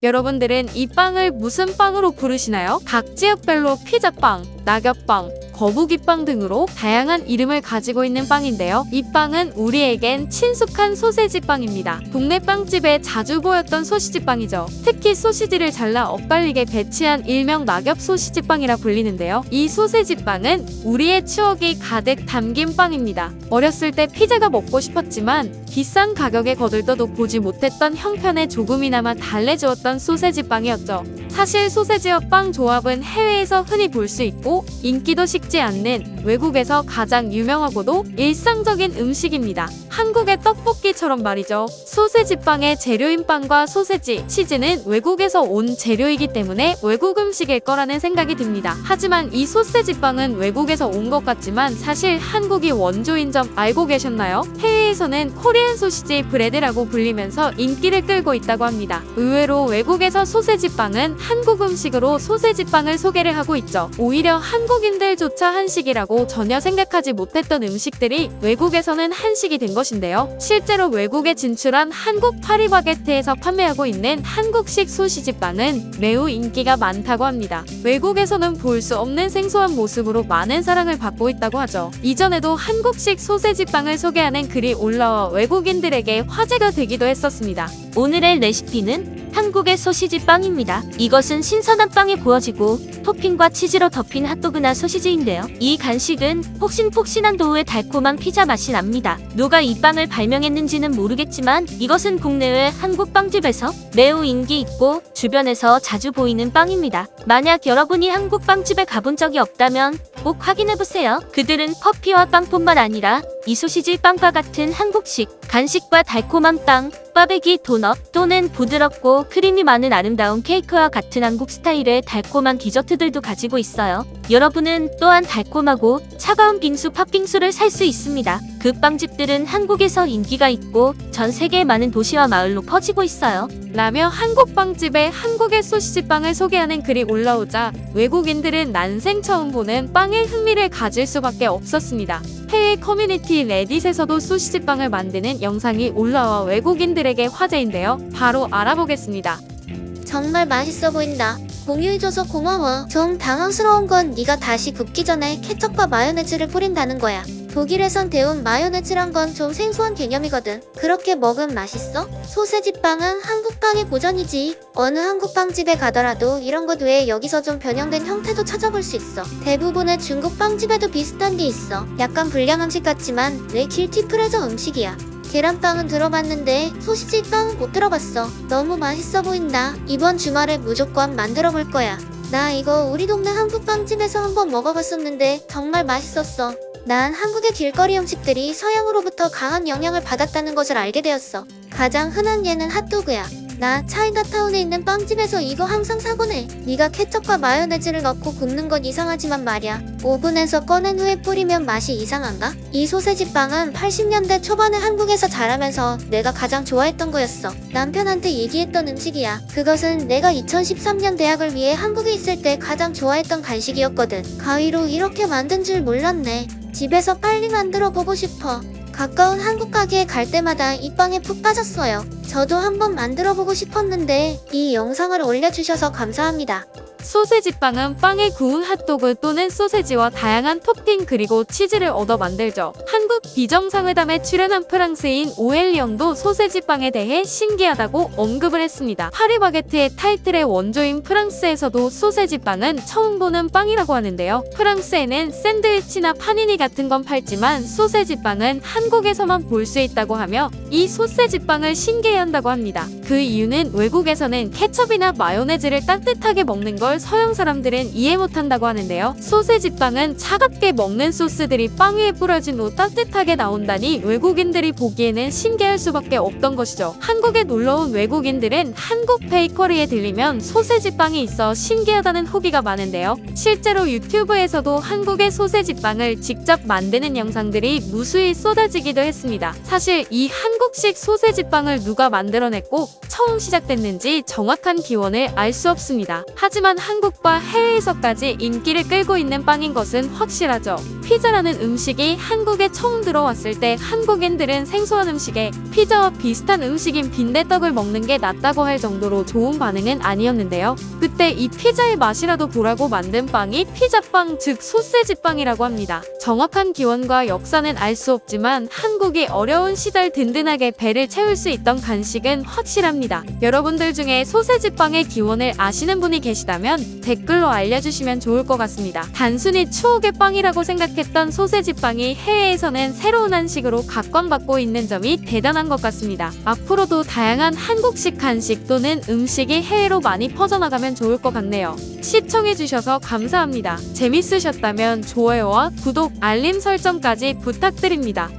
여러분들은 이 빵을 무슨 빵으로 부르시나요? 각 지역별로 피자빵, 낙엽빵, 거북이빵 등으로 다양한 이름을 가지고 있는 빵인데요. 이 빵은 우리에겐 친숙한 소세지 빵입니다. 동네 빵집에 자주 보였던 소시지 빵이죠. 특히 소시지를 잘라 엇갈리게 배치한 일명 낙엽 소시지 빵이라 불리는데요. 이 소세지 빵은 우리의 추억이 가득 담긴 빵입니다. 어렸을 때 피자가 먹고 싶었지만 비싼 가격에 거들떠도 보지 못했던 형편에 조금이나마 달래주었던 소세지 빵이었죠. 사실 소세지와 빵 조합은 해외에서 흔히 볼 수 있고 인기도 식지 않는 외국에서 가장 유명하고도 일상적인 음식입니다. 한국의 떡볶이처럼 말이죠. 소세지 빵의 재료인 빵과 소세지, 치즈는 외국에서 온 재료이기 때문에 외국 음식일 거라는 생각이 듭니다. 하지만 이 소세지 빵은 외국에서 온 것 같지만 사실 한국이 원조인 점 알고 계셨나요? 해외에서는 코리안 소시지 브레드라고 불리면서 인기를 끌고 있다고 합니다. 의외로 외국에서 소세지 빵은 한국 음식으로 소세지 빵을 소개를 하고 있죠. 오히려 한국인들조차 한식이라고 전혀 생각하지 못했던 음식들이 외국에서는 한식이 된 것인데요. 실제로 외국에 진출한 한국 파리바게트에서 판매하고 있는 한국식 소시지 빵은 매우 인기가 많다고 합니다. 외국에서는 볼 수 없는 생소한 모습으로 많은 사랑을 받고 있다고 하죠. 이전에도 한국식 소세지 빵을 소개하는 글이 올라와 외국인들에게 화제가 되기도 했었습니다. 오늘의 레시피는 한국의 소시지 빵입니다. 이것은 신선한 빵에 구워지고 토핑과 치즈로 덮인 핫도그나 소시지인데요. 이 간식은 폭신폭신한 도우의 달콤한 피자 맛이 납니다. 누가 이 빵을 발명했는지는 모르겠지만 이것은 국내외 한국 빵집에서 매우 인기 있고 주변에서 자주 보이는 빵입니다. 만약 여러분이 한국 빵집에 가본 적이 없다면 꼭 확인해보세요. 그들은 커피와 빵뿐만 아니라 이 소시지 빵과 같은 한국식 간식과 달콤한 빵, 꽈배기 도넛 또는 부드럽고 크림이 많은 아름다운 케이크와 같은 한국 스타일의 달콤한 디저트들도 가지고 있어요. 여러분은 또한 달콤하고 차가운 빙수 팥빙수를 살 수 있습니다. 그 빵집들은 한국에서 인기가 있고 전 세계의 많은 도시와 마을로 퍼지고 있어요. 라며 한국 빵집에 한국의 소시지 빵을 소개하는 글이 올라오자 외국인들은 난생 처음 보는 빵에 흥미를 가질 수밖에 없었습니다. 해외 커뮤니티 레딧에서도 소시지 빵을 만드는 영상이 올라와 외국인들에게 화제인데요. 바로 알아보겠습니다. 정말 맛있어 보인다. 공유해줘서 고마워. 좀 당황스러운 건 네가 다시 굽기 전에 케첩과 마요네즈를 뿌린다는 거야. 독일에선 데운 마요네즈란 건 좀 생소한 개념이거든. 그렇게 먹으면 맛있어? 소세지 빵은 한국 빵의 고전이지. 어느 한국 빵집에 가더라도 이런 것 외에 여기서 좀 변형된 형태도 찾아볼 수 있어. 대부분의 중국 빵집에도 비슷한 게 있어. 약간 불량 음식 같지만 내 길티 프레저 음식이야. 계란빵은 들어봤는데 소시지 빵은 못 들어봤어. 너무 맛있어 보인다. 이번 주말에 무조건 만들어 볼 거야. 나 이거 우리 동네 한국 빵집에서 한번 먹어봤었는데 정말 맛있었어. 난 한국의 길거리 음식들이 서양으로부터 강한 영향을 받았다는 것을 알게 되었어. 가장 흔한 예는 핫도그야. 나 차이나타운에 있는 빵집에서 이거 항상 사곤 해. 네가 케첩과 마요네즈를 넣고 굽는 건 이상하지만 말이야. 오븐에서 꺼낸 후에 뿌리면 맛이 이상한가? 이 소세지 빵은 80년대 초반에 한국에서 자라면서 내가 가장 좋아했던 거였어. 남편한테 얘기했던 음식이야. 그것은 내가 2013년 대학을 위해 한국에 있을 때 가장 좋아했던 간식이었거든. 가위로 이렇게 만든 줄 몰랐네. 집에서 빨리 만들어 보고 싶어. 가까운 한국 가게에 갈 때마다 이 빵에 푹 빠졌어요. 저도 한번 만들어 보고 싶었는데 이 영상을 올려주셔서 감사합니다. 소세지 빵은 빵에 구운 핫도그 또는 소세지와 다양한 토핑 그리고 치즈를 얻어 만들죠. 한국 비정상회담에 출연한 프랑스인 오엘리영도 소세지 빵에 대해 신기하다고 언급을 했습니다. 파리바게트의 타이틀의 원조인 프랑스에서도 소세지 빵은 처음 보는 빵이라고 하는데요. 프랑스에는 샌드위치나 파니니 같은 건 팔지만 소세지 빵은 한국에서만 볼 수 있다고 하며 이 소세지 빵을 신기해한다고 합니다. 그 이유는 외국에서는 케첩이나 마요네즈를 따뜻하게 먹는 걸 서양 사람들은 이해 못한다고 하는데요. 소세지 빵은 차갑게 먹는 소스들이 빵 위에 뿌려진 후 따뜻하게 나온다니 외국인들이 보기에는 신기할 수밖에 없던 것이죠. 한국에 놀러온 외국인들은 한국 베이커리에 들리면 소세지 빵이 있어 신기하다는 후기가 많은데요. 실제로 유튜브에서도 한국의 소세지 빵을 직접 만드는 영상들이 무수히 쏟아지기도 했습니다. 사실 이 한국식 소세지 빵을 누가 만들어냈고 처음 시작됐는지 정확한 기원을 알 수 없습니다. 하지만 한국과 해외에서까지 인기를 끌고 있는 빵인 것은 확실하죠. 피자라는 음식이 한국에 처음 들어왔을 때 한국인들은 생소한 음식에 피자와 비슷한 음식인 빈대떡을 먹는 게 낫다고 할 정도로 좋은 반응은 아니었는데요. 그때 이 피자의 맛이라도 보라고 만든 빵이 피자빵, 즉 소세지빵이라고 합니다. 정확한 기원과 역사는 알 수 없지만 한국이 어려운 시절 든든하게 배를 채울 수 있던 간식은 확실합니다. 여러분들 중에 소세지빵의 기원을 아시는 분이 계시다면 댓글로 알려주시면 좋을 것 같습니다. 단순히 추억의 빵이라고 생각했던 소세지빵이 해외에서는 새로운 한식으로 각광받고 있는 점이 대단한 것 같습니다. 앞으로도 다양한 한국식 간식 또는 음식이 해외로 많이 퍼져나가면 좋을 것 같네요. 시청해주셔서 감사합니다. 재밌으셨다면 좋아요와 구독, 알림 설정까지 부탁드립니다.